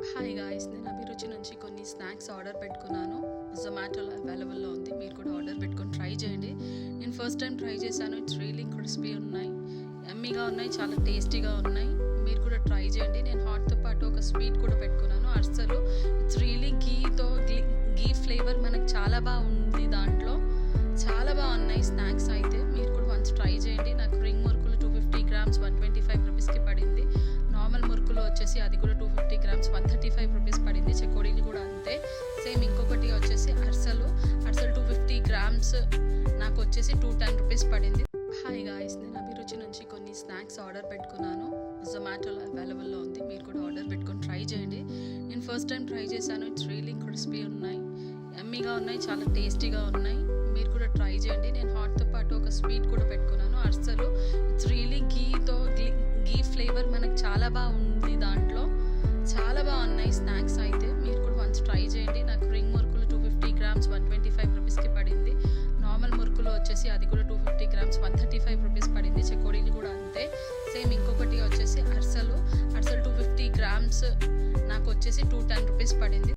Hi guys, నేను అభిరుచి నుంచి కొన్ని స్నాక్స్ ఆర్డర్ పెట్టుకున్నాను. జొమాటోలో అవైలబుల్లో ఉంది. మీరు కూడా ఆర్డర్ పెట్టుకొని ట్రై చేయండి. నేను ఫస్ట్ టైం ట్రై చేశాను. ఇట్స్ రియలీ క్రిస్పీ ఉన్నాయి, యమ్మీగా ఉన్నాయి, చాలా టేస్టీగా ఉన్నాయి. మీరు కూడా ట్రై చేయండి. నేను హాట్తో పాటు ఒక స్వీట్ కూడా పెట్టుకున్నాను, అర్సలు. ఇట్స్ రియలీ గీ ఫ్లేవర్ మనకు చాలా బాగుంది. దాంట్లో చాలా బాగున్నాయి స్నాక్స్ అయితే. మీరు కూడా వన్స్ ట్రై చేయండి. నాకు రింగ్ మురుకులు 250 గ్రామ్స్ 125 రూపీస్కి పడింది. నార్మల్ మురుకులు వచ్చేసి అది కూడా 250 గ్రామ్స్ 135 రూపీస్ పడింది. చెకోడీలు కూడా అంతే. సేమ్ ఇంకొకటి వచ్చేసి అర్సలు 250 గ్రామ్స్ నాకు వచ్చేసి 210 రూపీస్ పడింది. హాయ్ గాయ్స్, నేను అభిరుచి నుంచి కొన్ని స్నాక్స్ ఆర్డర్ పెట్టుకున్నాను. జొమాటోలో అవైలబుల్లో ఉంది. మీరు కూడా ఆర్డర్ పెట్టుకొని ట్రై చేయండి. నేను ఫస్ట్ టైం ట్రై చేశాను. ఇట్స్ రియలీ క్రిస్పీ ఉన్నాయి, యమ్మీగా ఉన్నాయి, చాలా టేస్టీగా ఉన్నాయి. మీరు కూడా ట్రై చేయండి. నేను హాట్తో పాటు ఒక స్వీట్ కూడా పెట్టుకున్నాను, అర్సలు. ఇట్స్ రియలీ గీ ఫ్లేవర్ మనకు చాలా బాగుంది. దాంట్లో చాలా బాగున్నాయి స్నాక్స్ అయితే. మీరు కూడా వన్స్ ట్రై చేయండి. నాకు రింగ్ మురుకులు 250 గ్రామ్స్ 125 రూపీస్కి పడింది. నార్మల్ మురుకులు వచ్చేసి అది కూడా 250 గ్రామ్స్ 135 రూపీస్ పడింది. చెకోడీలు కూడా అంతే. సేమ్ ఇంకొకటి వచ్చేసి అర్సలు 250 గ్రామ్స్ నాకు వచ్చేసి 210 రూపీస్ పడింది.